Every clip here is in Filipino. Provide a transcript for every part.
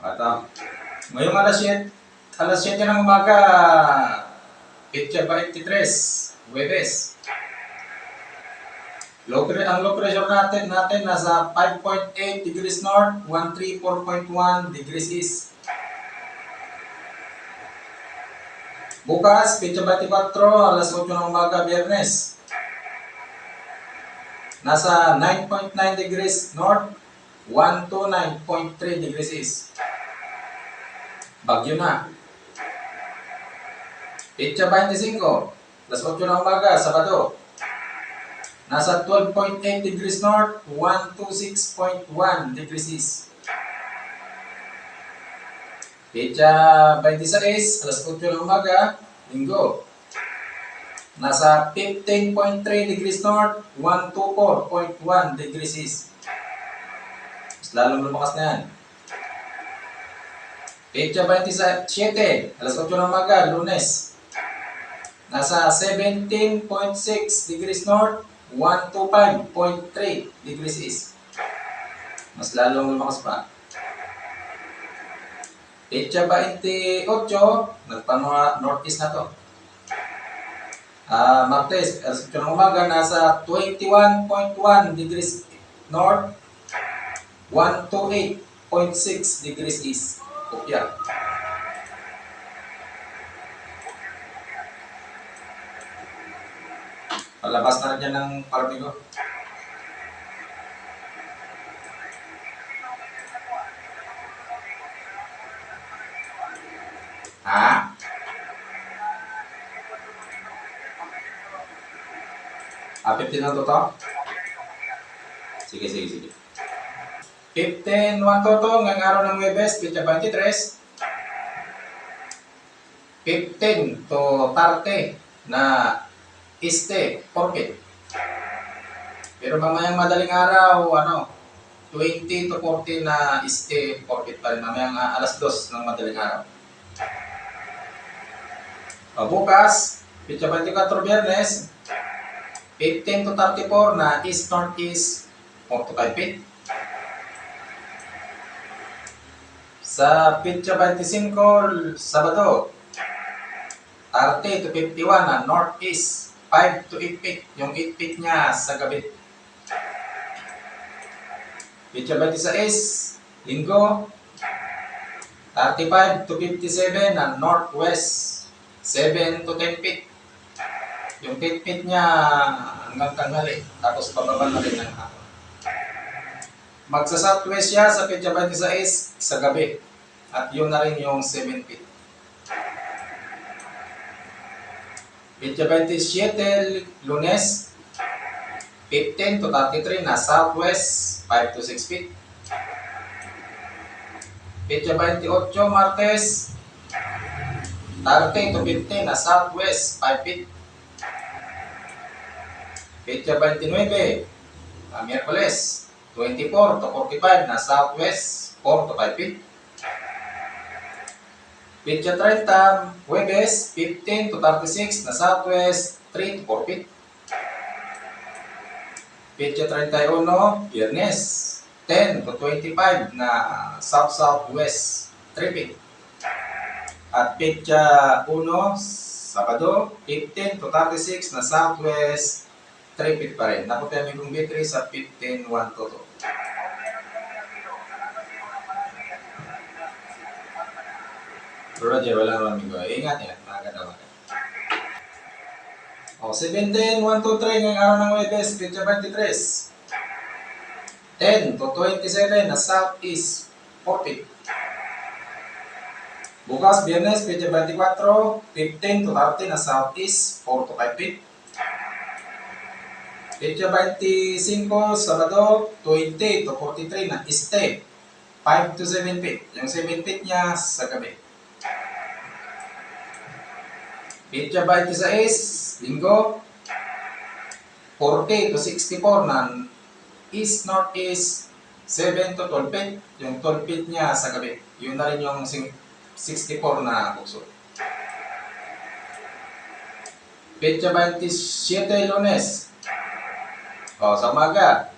At ngayong alas 7 ng umaga, Petsa 23, Huwebes. Ang low pressure natin nasa 5.8 degrees north, 134.1 degrees east. Bukas, Petsa 24, alas 8 ng umaga, Biyernes. Nasa 9.9 degrees north, 129.3 degrees east. Bagyo na. Petsa 25, alas 8 ng umaga, Sabado. Nasa 12.8 degrees north, 126.1 degrees east. Petsa 26, alas 8 ng umaga, Linggo. Nasa 15.3 degrees north, 124.1 degrees east. Mas lalong lumakas na yan. Petsa 27, alas 8 ng umaga, Lunes. Nasa 17.6 degrees north, 125.3 degrees east. Mas lalong lumakas pa. Petsa 28, nagpa-northeast na to. Martes, alas 8 ng umaga, nasa 21.1 degrees north, 128.6 degrees east. Kopya. Palabas na rin yan ng paramigo. Ha? Ah, 15 na to? Sige. 15, 1 to, ngayong araw ng Huwebes, Petsa 23. 15 to 30 na este, forfeit. Pero mamayang madaling araw, 20 to 40 na este, forfeit pa rin. Mamayang alas 2 ng madaling araw. Bukas, Petsa 24, Biyernes, 15 to 34 na east-northeast, 4 to 5 feet. Sa Petsa 25, Sabado, 30 to 51 na northeast, 5 to 8 feet. Yung 8 feet niya sa gabi. Petsa 26, Linggo, 35 to 57 na northwest, 7 to 10 feet. Yung 10 feet niya hanggang tanghali, tapos pababa na rin ng hapon. Magsa-southwest siya sa Petsa 26 sa gabi. At yun na rin yung 7 feet. Petsa 27, Lunes, 15 to 33 na southwest, 5 to 6 feet. Petsa 28, Martes, 30 to 15 na southwest, 5 feet. Petsa 29, Miyerkules, 24 to 45 na southwest, 4 to 5 feet. Petsa 30, Huwebes, 15 to 36 na southwest, 3 to 4 feet. Petsa 31, Biyernes, 10 to 25 na south-southwest, 3 feet. At Petsa 1, Sabado, 15 to 36 na southwest, 3 feet pa rin. Nakuti ang aming battery sa 15, 1 to 2. Roger, wala naman amigo. Ingat yan, mga kadawa. 17, 1, 2, 3 ngayong araw ng Huwebes, Petsa 23. 10 to 27 na southeast, 4 feet. Bukas, Biyernes, Petsa 24, 15 to 30 na southeast, 4 to 5 feet. Petsa 25, Sabado, 20 to 43 na este, 5 to 7 feet. Yung 7 feet niya sa gabi. Petsa 26, Linggo, 40 to 64 na east-northeast, 7 to 12 feet. Yung 12 feet niya sa gabi. Yun na rin yung 64 na bukso. Petsa 27, Lunes. Sa umaga,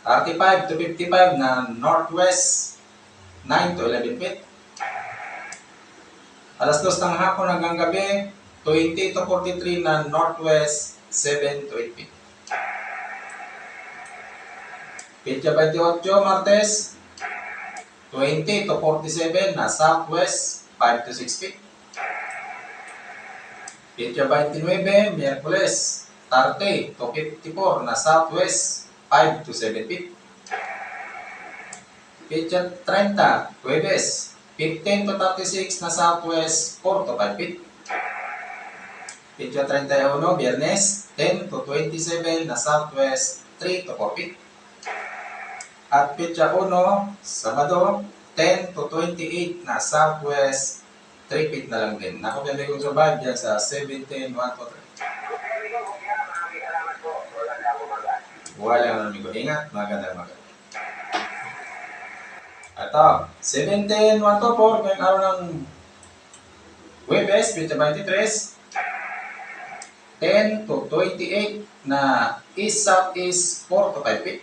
35 to 55 na northwest, 9 to 11 feet. Alas 2 ng hapon hanggang gabi, 20 to 43 na northwest, 7 to 8 feet. Petsa 28, Martes, 20 to 47 na southwest, 5 to 6 feet. Petsa 29, Miyerkules, 30 to 54 na southwest, 5 to 7 feet. Petsa 30, Huwebes, 15 to 36 na southwest, 4 to 5 feet. Petsa 31, Biyernes, 10 to 27 na southwest, 3 to 4 feet. At Petsa 1, Sabado, 10 to 28 na southwest, 3 feet na lang din. Naku, may kong survive dyan sa 17, 1 to 3. Wala naman ko. Ingat, maganda. Ito, 17, 1 to 4, ngayong araw ng Huwebes, Petsa 23, 10 to 28 na east-southeast, 4 to 5 feet.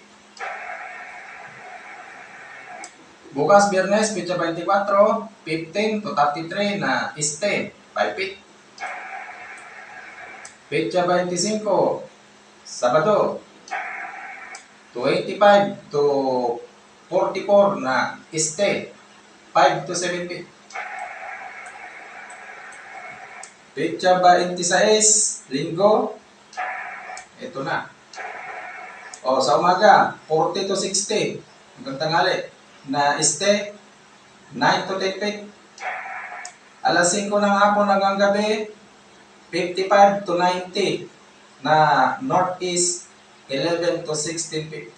Bukas, Biyernes, Petsa 24, 15 to 33 na este, 5 feet. Petsa 25, Sabado, 25 to 44 na este, 5 to 7 feet. Petsa 26, Linggo, ito na. O, sa umaga, 40 to 60, hanggang tanghali, na este, 9 to 10 feet. Alas 5 ng hapon hanggang gabi, 55 to 90, na northeast, 11 to 16 feet.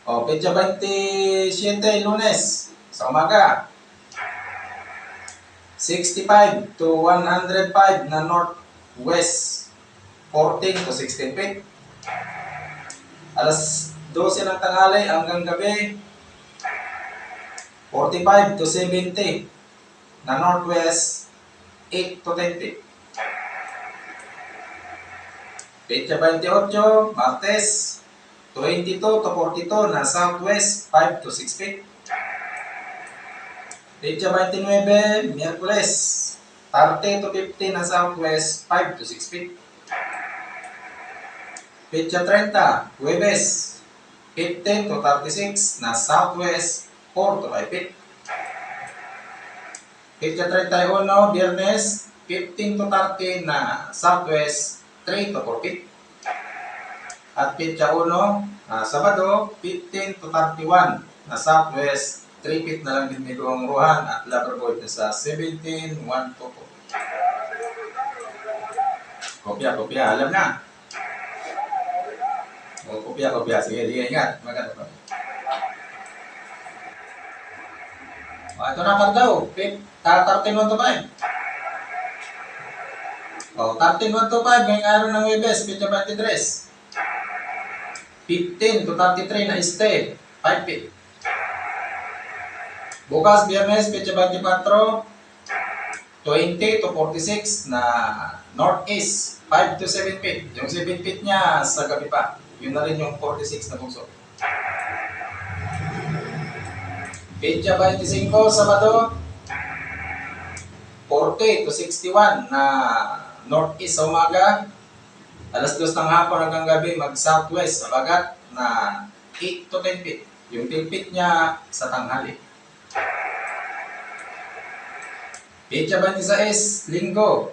O, Petsa 27, Lunes, sa umaga, 65 to 105 na northwest, 14 to 16 feet. Alas 12 ng tanghali hanggang gabi, 45 to 70 na northwest, 8 to 10 feet. Petsa 28, Martes, 22 to 42 na southwest, 5 to 6 feet. Petsa 29, Miyerkules, 30 to 50 na southwest, 5 to 6 feet. Petsa 30, Huwebes, 15 to 36 na southwest, 4 to 5 feet. Petsa 31, Biyernes, 15 to 30 na southwest, 3 to 4 feet. At Petsa 1, Sabado, 15 to 31 na southwest, 3 feet na lang din may Kuwang Ruhan at Loverboy na sa 17, 1 to 4. Kopya, alam na. O, kopya. Sige, ingat. Maganda pa. O, ito na daw. 13, 1 to 5. O, 13, 1 to 5. Ngayong araw ng Huwebes, Petsa 23. 15 to 33 na este, 5 feet. Bukas, Biyernes, Petsa 24, 20 to 46 na northeast, 5 to 7 feet. Yung 7 feet niya sa gabi pa. Yun na rin yung 46 na bungso. Petsa 25, Sabado, 40 to 61 na northeast sa umaga. Alas 2 ng hapon hanggang gabi, mag-southwest sa bagat na 8 to 10 feet. Yung 10 feet niya sa tanghali. Petsa 26, Linggo.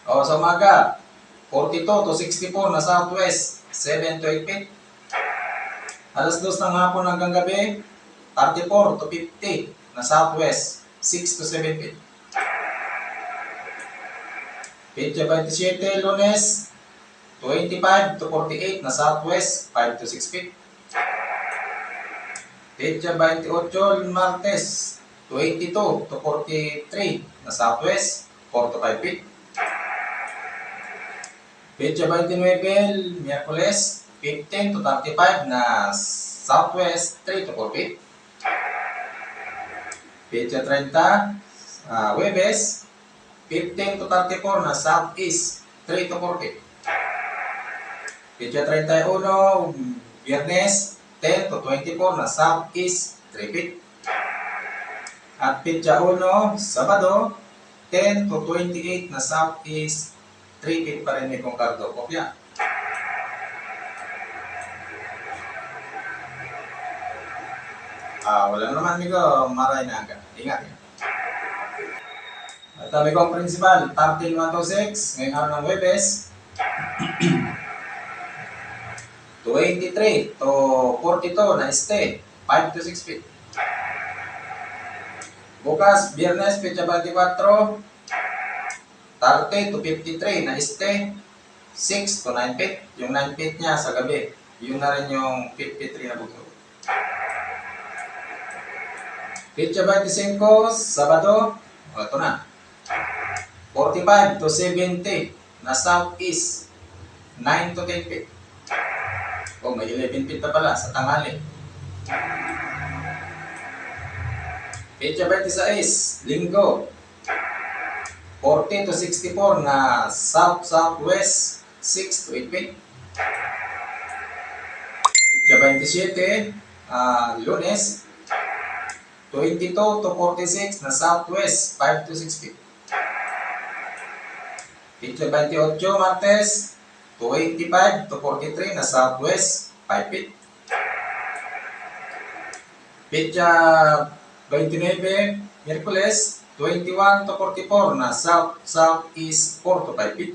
O, sa umaga, 42 to 64 na southwest, 7 to 8 feet. Alas 2 ng hapon hanggang gabi, 34 to 50 na southwest, 6 to 7 feet. Petsa 27, Lunes, 25 to 48 na southwest, 5 to 6 feet. Petsa 28, Martes, 22 to 43 na southwest, 4 to 5 feet. Petsa 29, Miyerkules, 15 to 35 na southwest, 3 to 4 feet. Petsa 30, Huwebes, 15 to 34 na southeast, 3 to 4 feet. Petsa 31, Biyernes, 10 to 24 na southeast 3 feet. At pitsa 1, Sabado, 10 to 28 na southeast 3 feet pa rin may Concardo. Kopya. Wala naman migo, maray na agad. Ingat. At sabi ko ang principal, 13-126, ngayong araw ng Webes, 23 to 42 na este, 5 to 6 feet. Bukas, Biyernes, Petsa 24, 30 to 53 na este, 6 to 9 feet. Yung 9 feet niya sa gabi, yun na rin yung 53 na bugso. Petsa 25, Sabado, ito na, 45 to 70 na southeast, 9 to 10 feet. May 11 feet na pala sa tanghali. Petsa 26, Linggo, 40 to 64 na south-southwest, 6 to 8 feet. Petsa 27, Lunes, 22 to 46 na southwest, 5 to 6 feet. Petsa 28, Martes, 25 to 43 na southwest, 5 feet. Petsa 29, Miyerkules, 21 to 44 na south-southeast, 4 to 5 feet.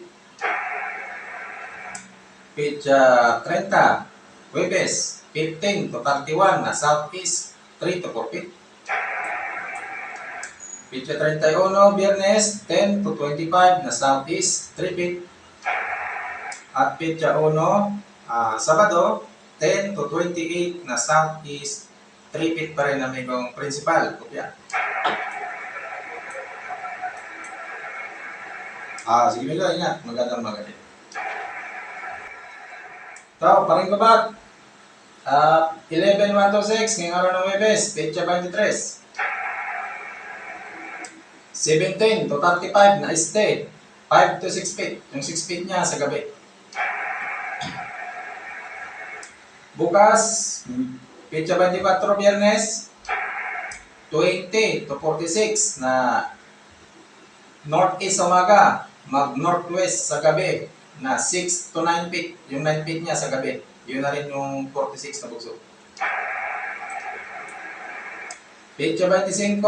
Petsa 30, Huwebes, 15 to 31 na southeast, 3 to 4 feet. Petsa 31, Biyernes, 10 to 25 na southeast, 3 feet. At Petsa 1, Sabado, 10 to 28 na southeast, 3 feet pa rin amigong principal. Kopya. Sige Milo, ingat. Magandang magabi. So, paring babat. 11-126, ngayong araw ng Webes, Petsa 23. 17 to 35 na este, 5 to 6 feet. Yung 6 feet niya sa gabi. Bukas, Petsa 24, Biyernes, 20 to 46 na northeast sa umaga, mag-northwest sa gabi na 6 to 9 feet. Yung 9 feet niya sa gabi. Yun na rin yung 46 na bugso. Petsa 25,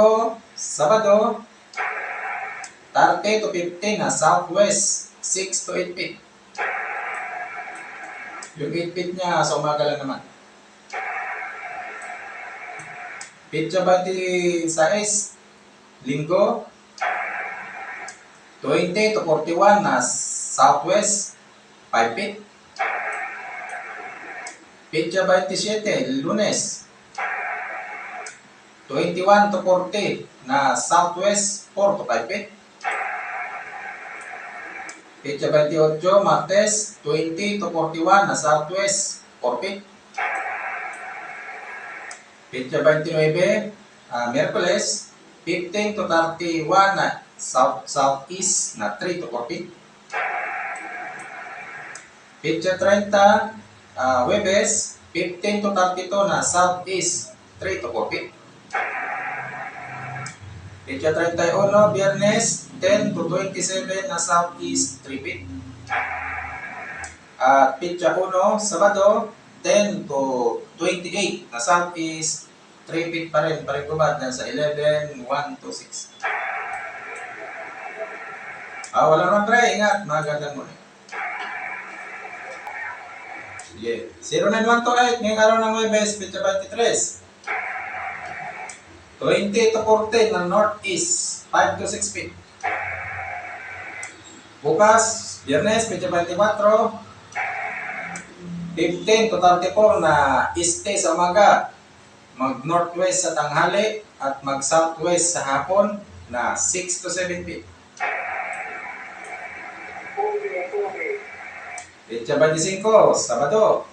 Sabado, 30 to 50 na southwest, 6 to 8 feet. Yung 8 feet niya sa umaga lang naman. Petsa 26, Linggo, 20 to 41 na southwest, 5 feet. Petsa 27, Lunes, 21 to 40 na southwest, 4 to 5 feet. Petsa 28, Martes, 20 to 41 na southwest, 4 feet. Petsa 29, Miyerkules, 15 to 31 na south-southeast na 3 to 4 feet. Petsa 30, Huwebes, 15 to 32 na southeast, 3 to 4 feet. Petsa 31, Biyernes, 10 to 27 na southeast, 3 feet. At Petsa 1, Sabado, 10 to 28 na southeast, 3 feet pa rin. Parikubad na sa 11-126. Wala naman pre, ingat. Magandang muna. Sige. 09128, ngayong araw ng Webes, Petsa 23. 20 to 40 na northeast, 5 to 6 feet. Bukas, Biyernes, Petsa 24, 15 to 34 na este sa umaga, mag-northwest sa tanghali, at mag-southwest sa hapon na 6 to 7 feet. Petsa 25, Sabado,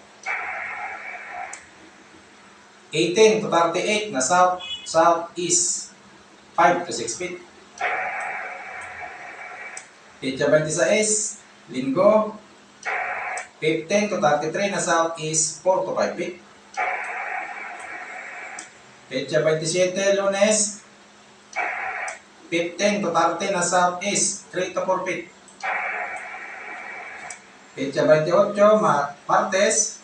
18 to 38 na southeast, 5 to 6 feet. Petsa 26, Linggo, 15 to 33 na southeast, 4 to 5 feet. Petsa 27, Lunes, 15 to 30 na southeast, 3 to 4 feet. Petsa 28, Martes,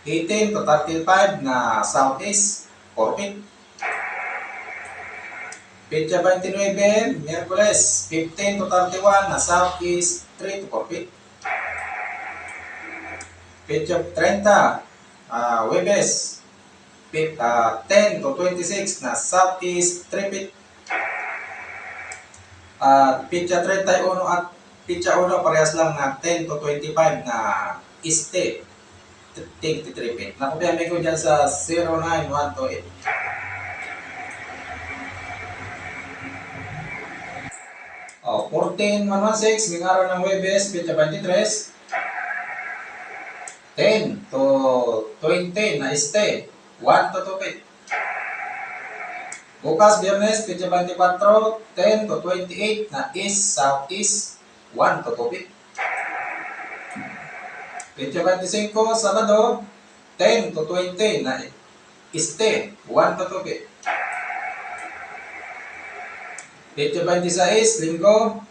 18 to 35 na southeast, 4 feet. Petsa 29, Miyerkules, 15 to 31 na southeast, 3 to 4 feet. Petsa 30, Huwebes, 10 to 26 na southeast, 3 feet. Petsa 31 at Petsa 1 parehas lang na 10 to 25 na este, 33 feet. Nakupihan ko dyan sa 09128. 14,116, ngayong araw ng Huwebes, Petsa 23. 10 to 20 na este, 1 to 2 feet. Bukas, Biyernes, Petsa 24, 10 to 28 na east, southeast, 1 to 2 feet. Petsa 25, Sabado, 10 to 20 na este, 1 to 2 feet. Petsa 26, Linggo,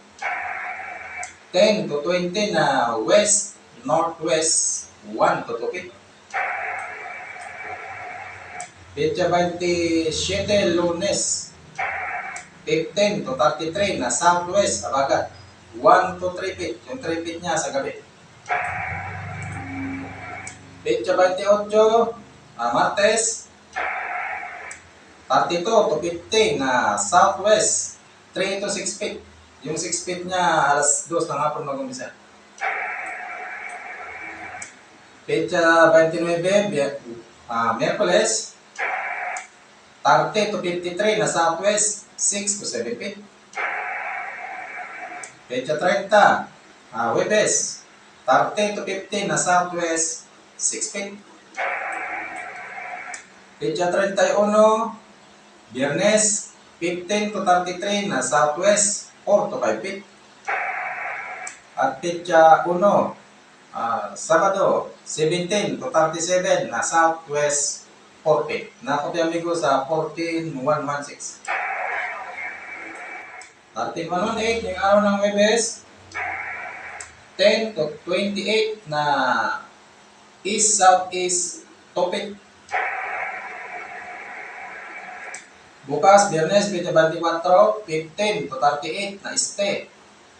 10 to 20 na west, northwest, 1 to 2 feet. Petsa 27, Lunes, 15 to 33 na southwest, abagat, 1 to 3 feet. Yung 3 feet niya sa gabi. Petsa 28, Martes, 32 to 50 na southwest, 3 to 6 feet. Yung 6 feet niya, alas 2 ng hapon mag-umpisa. Petsa 29, Miyerkules, 30 to 53 na southwest, 6 to 7 feet. Petsa 30, Huwebes, 30 to 50 na southwest, 6 feet. Petsa 31, Biyernes, 15 to 33 na southwest, 4 to 5 feet. At Petsa 1, Sabado, 17 to 37 na southwest, 4 feet. Nakupihan ko sa 14,116. 13,118, yung araw ng Huwebes, 10 to 28 na east, southeast, 2 feet. Bukas, Biyernes, Petsa 24, 15 to 38 na este,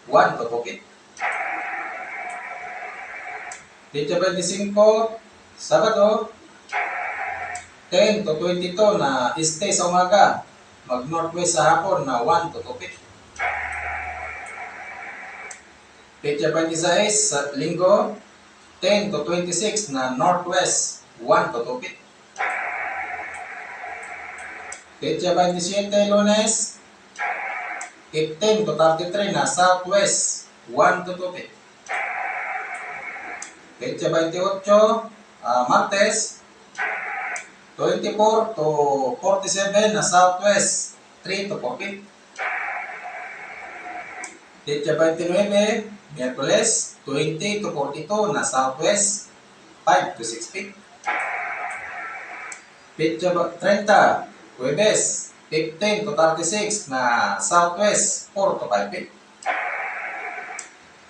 1 to 2 feet. Petsa 25, Sabado, 10 to 22 na este sa umaga, mag-northwest sa hapon na 1 to 2 feet. Petsa 26, sa Linggo, 10 to 26 na northwest, 1 to 2 feet. Petsa 27, Lunes, 15 to 33 na southwest, 1 to 2 feet. Petsa 28, Martes, 24 to 47 na southwest, 3 to 4 feet. Petsa 29, Miyerkules, 20 to 42 na southwest, 5 to 6 feet. Petsa 30, Huwebes, 15 to 36 na southwest, 4 to 5 feet.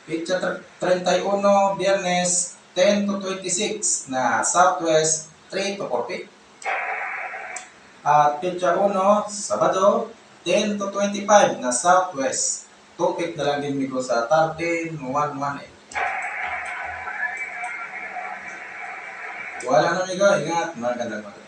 Petsa 31, Biyernes, 10 to 26 na southwest, 3 to 4 feet. At Petsa 1, Sabado, 10 to 25 na southwest, 2 feet na lang din ko sa 13,118. Wala na migo, ingat, magandang